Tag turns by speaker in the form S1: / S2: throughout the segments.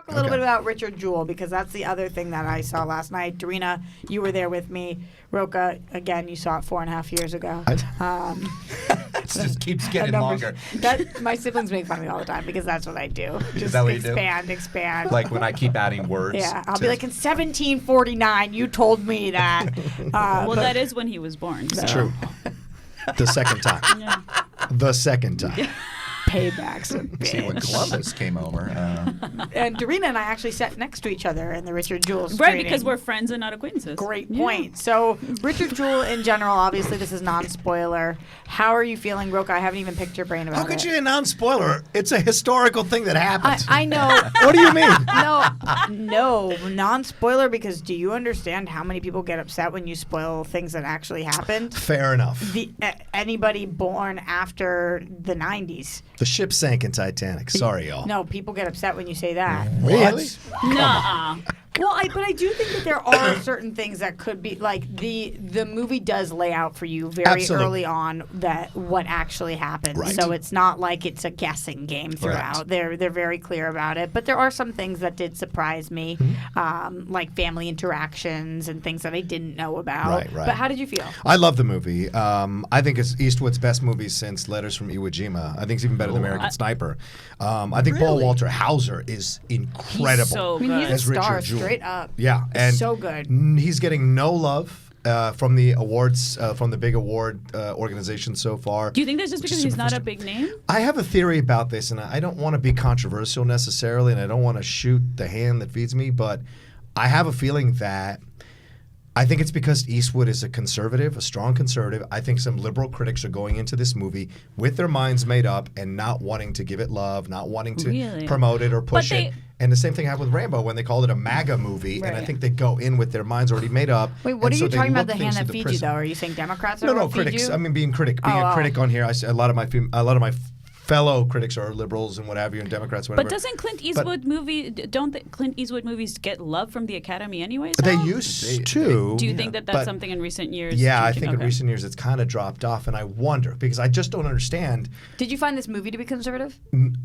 S1: talk a little bit about Richard Jewell, because that's the other thing that I saw last night. Darina, you were there with me. Roka, again, you saw it 4.5 years ago.
S2: It just keeps getting longer.
S1: My siblings make fun of me all the time because that's what I do.
S2: Is that what you do?
S1: Expand.
S2: Like when I keep adding words?
S1: Yeah, I'll be like, in 1749, you told me that.
S3: Well, that is when he was born. So.
S4: True. The second time.
S3: Yeah.
S4: The second time.
S1: Payback's a bitch.
S2: See, when Columbus came over.
S1: And Darina and I actually sat next to each other in the Richard Jewell screening.
S3: Right, because we're friends and not acquaintances.
S1: Great point. So, Richard Jewell in general, obviously this is non-spoiler. How are you feeling, Roka? I haven't even picked your brain about it.
S4: How could you non-spoiler? It's a historical thing that happened.
S1: I know.
S4: What do you mean?
S1: No, non-spoiler, because do you understand how many people get upset when you spoil things that actually happened?
S4: Fair enough.
S1: Anybody born after the 90s.
S4: The ship sank in Titanic. Sorry, y'all.
S1: No, people get upset when you say that.
S4: Really?
S3: Nuh-uh.
S1: Well, but I do think that there are certain things that could be, like, the movie does lay out for you very early on that what actually happened.
S4: Right.
S1: So it's not like it's a guessing game throughout. They're very clear about it. But there are some things that did surprise me, like family interactions and things that I didn't know about.
S4: Right.
S1: But how did you feel?
S4: I love the movie. I think it's Eastwood's best movie since Letters from Iwo Jima. I think it's even better than American Sniper. I think Paul Walter Hauser is incredible.
S3: He's so good.
S1: He's a
S4: as
S1: star,
S4: Richard Jewell.
S1: straight up.
S4: Yeah, and
S1: so good.
S4: He's getting no love from the awards, from the big award organization so far.
S3: Do you think that's just because he's not a big name?
S4: I have a theory about this, and I don't want to be controversial necessarily, and I don't want to shoot the hand that feeds me, but I have a feeling that I think it's because Eastwood is a conservative, a strong conservative. I think some liberal critics are going into this movie with their minds made up and not wanting to give it love, not wanting to promote it or push it. And the same thing happened with Rambo when they called it a MAGA movie, and I think they go in with their minds already made up.
S1: Wait, what are you talking about? The hand that feeds you, though? Are you saying Democrats are
S4: No, critics. I mean, being a critic on here. I say a lot of my fellow critics are liberals and what have you, and Democrats, whatever.
S3: But doesn't Clint Eastwood Clint Eastwood movies get love from the Academy anyways?
S4: They used to.
S3: Do you think that that's something in recent years?
S4: Yeah, I think in recent years it's kind of dropped off, and I wonder because I just don't understand.
S1: Did you find this movie to be conservative?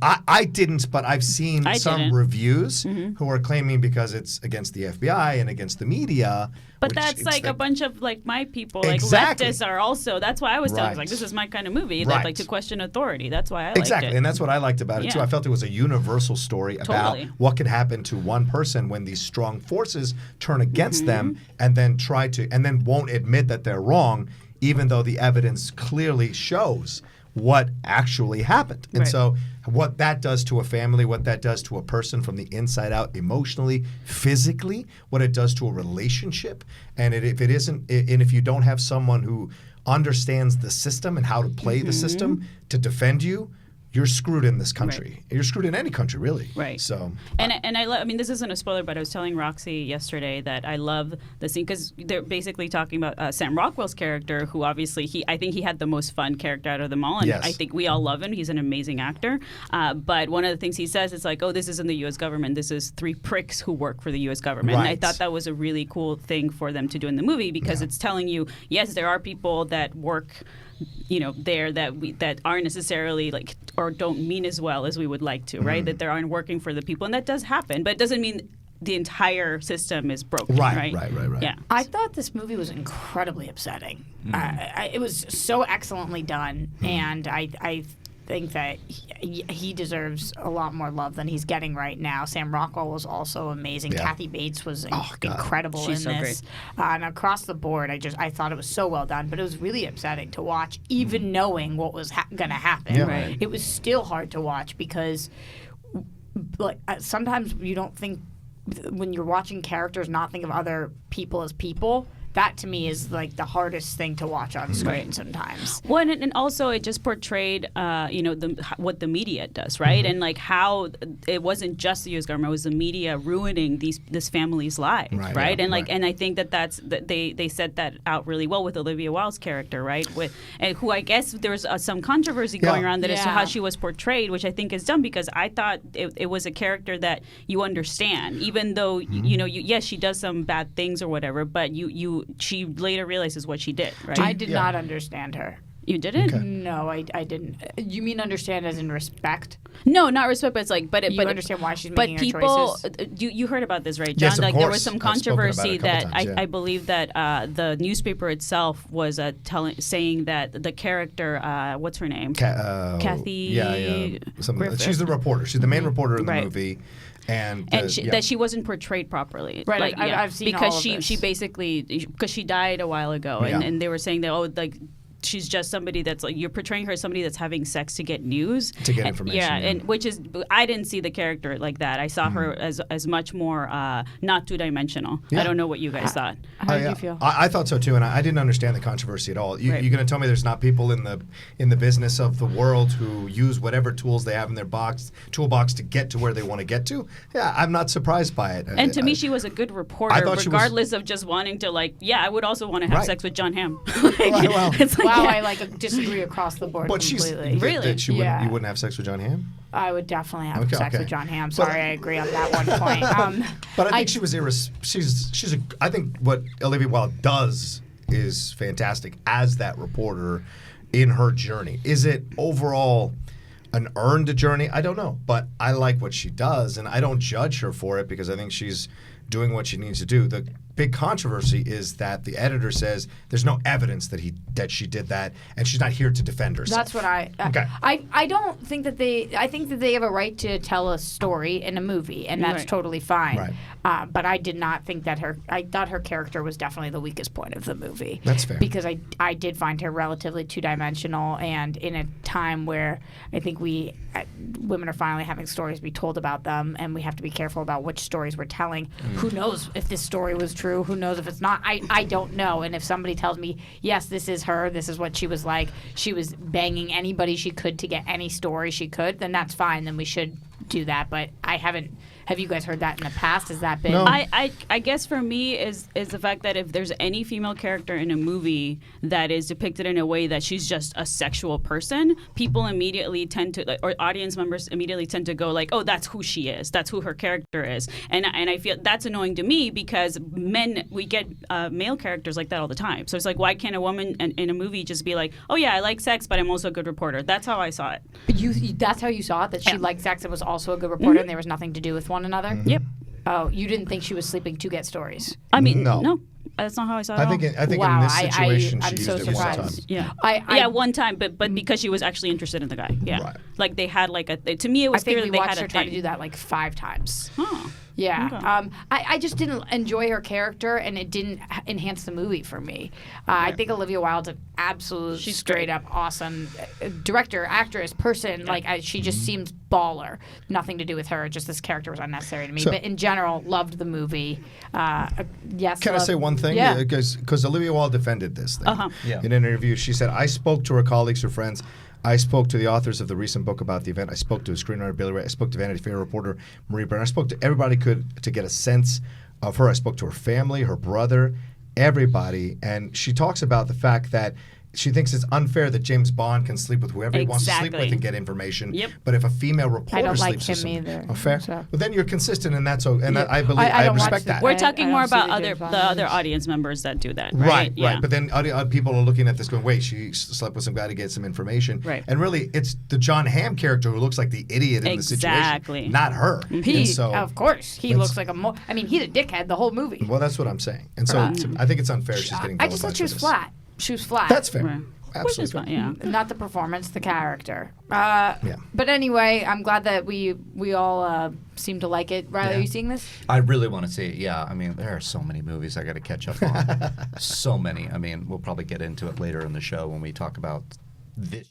S4: I didn't, but I've seen some reviews who are claiming because it's against the FBI and against the media.
S3: But that's like a bunch of like my people,
S4: exactly.
S3: like leftists are also. That's why I was telling like this is my kind of movie that like to question authority. That's why I liked it.
S4: Exactly, and that's what I liked about it too. I felt it was a universal story about what could happen to one person when these strong forces turn against them and then won't admit that they're wrong, even though the evidence clearly shows what actually happened. And so what that does to a family, what that does to a person from the inside out, emotionally, physically, what it does to a relationship. And if you don't have someone who understands the system and how to play the system to defend you, you're screwed in this country. Right. You're screwed in any country, really.
S3: Right.
S4: So,
S3: I mean, this isn't a spoiler, but I was telling Roxy yesterday that I love the scene because they're basically talking about Sam Rockwell's character, who obviously I think he had the most fun character out of them all, and I think we all love him. He's an amazing actor. But one of the things he says is like, "Oh, this isn't the U.S. government. This is three pricks who work for the U.S. government." Right. And I thought that was a really cool thing for them to do in the movie because it's telling you, yes, there are people that work there that aren't necessarily like or don't mean as well as we would like to, right? That they aren't working for the people, and that does happen, but it doesn't mean the entire system is broken, right? Right.
S1: Yeah. I thought this movie was incredibly upsetting. It was so excellently done, and I think that he deserves a lot more love than he's getting right now. Sam Rockwell was also amazing. Kathy Bates was incredible in this. And across the board, I thought it was so well done, but it was really upsetting to watch, even knowing what was going to happen.
S4: Yeah. Right.
S1: It was still hard to watch because sometimes you don't think, when you're watching characters, not think of other people as people. That to me is like the hardest thing to watch on screen sometimes.
S3: Well, and also it just portrayed, what the media does, right? And like how it wasn't just the U.S. government; it was the media ruining this family's lives, right? And and I think they set that out really well with Olivia Wilde's character, right? And who I guess there was some controversy going around that as to how she was portrayed, which I think is dumb because I thought it was a character that you understand, even though yes, she does some bad things or whatever, but she later realizes what she did, right?
S1: I did not understand her.
S3: You didn't?
S4: Okay.
S1: No, I didn't. You mean understand as in respect?
S3: No, not respect, but it's like, but
S1: You understand why she's
S3: but
S1: making her
S3: people,
S1: choices?
S3: you heard about this, right, John?
S4: Yes, of
S3: like there
S4: course.
S3: was some
S4: I've spoken about it a
S3: controversy
S4: couple
S3: that
S4: times, yeah.
S3: I believe that the newspaper itself was saying that the character, what's her name? Kathy.
S4: Yeah.
S3: Griffith.
S4: She's the reporter. She's the main reporter in the
S3: Right.
S4: movie. And
S3: that she wasn't portrayed properly,
S1: Right,
S3: Like,
S1: I've seen
S3: because
S1: all of
S3: she
S1: this.
S3: she basically because she died a while ago, and they were saying that like she's just somebody that's like you're portraying her as somebody that's having sex to get news,
S4: To get information, yeah.
S3: and which is I didn't see the character like that. I saw her as much more not two-dimensional.
S4: Yeah.
S3: I don't know what you guys thought.
S1: How did you feel?
S4: I thought so too, and I didn't understand the controversy at all. You're going to tell me there's not people in the business of the world who use whatever tools they have in their toolbox to get to where they want to get to? Yeah, I'm not surprised by it.
S3: And to me, she was a good reporter, regardless of just wanting to I would also want to have sex with John Hamm.
S1: It's like, wow, I disagree across the board completely.
S3: Really?
S4: You wouldn't have sex with John Hamm?
S1: I would definitely have sex with John Hamm. Sorry, I agree on that one point.
S4: But I think she was I think what Olivia Wilde does is fantastic as that reporter in her journey. Is it overall an earned journey? I don't know, but I like what she does, and I don't judge her for it because I think she's doing what she needs to do. The big controversy is that the editor says there's no evidence that she did that, and she's not here to defend herself.
S1: That's what I don't think that I think that they have a right to tell a story in a movie, and that's totally fine.
S4: Right.
S1: But I did not think that I thought her character was definitely the weakest point of the movie.
S4: That's fair.
S1: Because I did find her relatively two-dimensional, and in a time where I think women are finally having stories be told about them, and we have to be careful about which stories we're telling. Who knows if this story was true? Who knows if it's not? I don't know. And if somebody tells me, yes, this is her, this is what she was like, she was banging anybody she could to get any story she could, then that's fine. Then we should do that. But I haven't. Have you guys heard that in the past? Has that been?
S4: No.
S3: I guess for me is the fact that if there's any female character in a movie that is depicted in a way that she's just a sexual person, people immediately tend to, or audience members immediately tend to go like, oh, that's who she is. That's who her character is. And I feel that's annoying to me because we get male characters like that all the time. So it's like, why can't a woman in a movie just be like, oh yeah, I like sex, but I'm also a good reporter? That's how I saw it.
S1: That's how you saw it? That she liked sex and was also a good reporter, and there was nothing to do with one another?
S3: Yep.
S1: Oh, you didn't think she was sleeping to get stories?
S3: I mean,
S4: No.
S3: no. That's not how I saw it.
S4: I think
S1: Wow,
S4: in this situation
S1: I'm
S4: she
S1: so
S4: used it one time.
S1: surprised.
S3: Yeah, one time, but because she was actually interested in the guy. Yeah,
S4: Right.
S3: like they had to me it was
S1: I think
S3: clear
S1: we
S3: that they
S1: watched
S3: had
S1: her
S3: a
S1: try to
S3: thing.
S1: do that like 5 times.
S3: Huh.
S1: Yeah.
S3: Okay.
S1: I just didn't enjoy her character, and it didn't enhance the movie for me. I think Olivia Wilde's an absolute
S3: She's
S1: straight
S3: great.
S1: up awesome director, actress, person. Like she just seems baller. Nothing to do with her. Just this character was unnecessary to me.
S4: So-
S1: but in general, loved the movie. Yes.
S4: Can I say one thing?
S1: Yeah.
S4: Because Olivia Wilde defended this thing.
S2: Yeah.
S4: In an interview, she said, I spoke to her colleagues, her friends. I spoke to the authors of the recent book about the event. I spoke to screenwriter Billy Ray. I spoke to Vanity Fair reporter Marie Brenner. I spoke to everybody to get a sense of her. I spoke to her family, her brother, everybody. And she talks about the fact that she thinks it's unfair that James Bond can sleep with whoever he wants to sleep with and get information.
S3: Yep.
S4: But if a female reporter
S1: I don't like
S4: sleeps with
S1: him
S4: somebody,
S1: either.
S4: fair.
S1: So.
S4: Well, then you're consistent, and that's and
S1: Yeah.
S4: I believe
S1: I
S4: I
S1: don't
S4: respect
S1: watch
S4: that.
S1: the-
S3: We're
S1: I
S3: talking
S1: don't
S3: more
S1: see
S3: about
S1: the
S3: the
S1: James Bond
S3: other
S1: movies.
S3: audience members that do that,
S4: Right,
S3: right?
S4: right. But then other people are looking at this going, wait, she slept with some guy to get some information.
S3: Right.
S4: And really, it's the John Hamm character who looks like the idiot in the
S3: Exactly.
S4: situation, not her. And so,
S1: Of course, he looks like I mean, he's a dickhead the whole movie.
S4: well, that's what I'm saying. And so I think it's unfair she's getting
S1: I just thought
S4: vilified
S1: she was
S4: for this.
S1: flat. She was flat.
S4: That's fair.
S3: Right. Which is
S4: Absolutely.
S3: fine, yeah.
S1: Not the performance, the character. But anyway, I'm glad that we all seem to like it. Riley,
S4: Yeah.
S1: are you seeing this?
S2: I really want to see it. Yeah, I mean, there are so many movies I got to catch up on. So many. I mean, we'll probably get into it later in the show when we talk about this.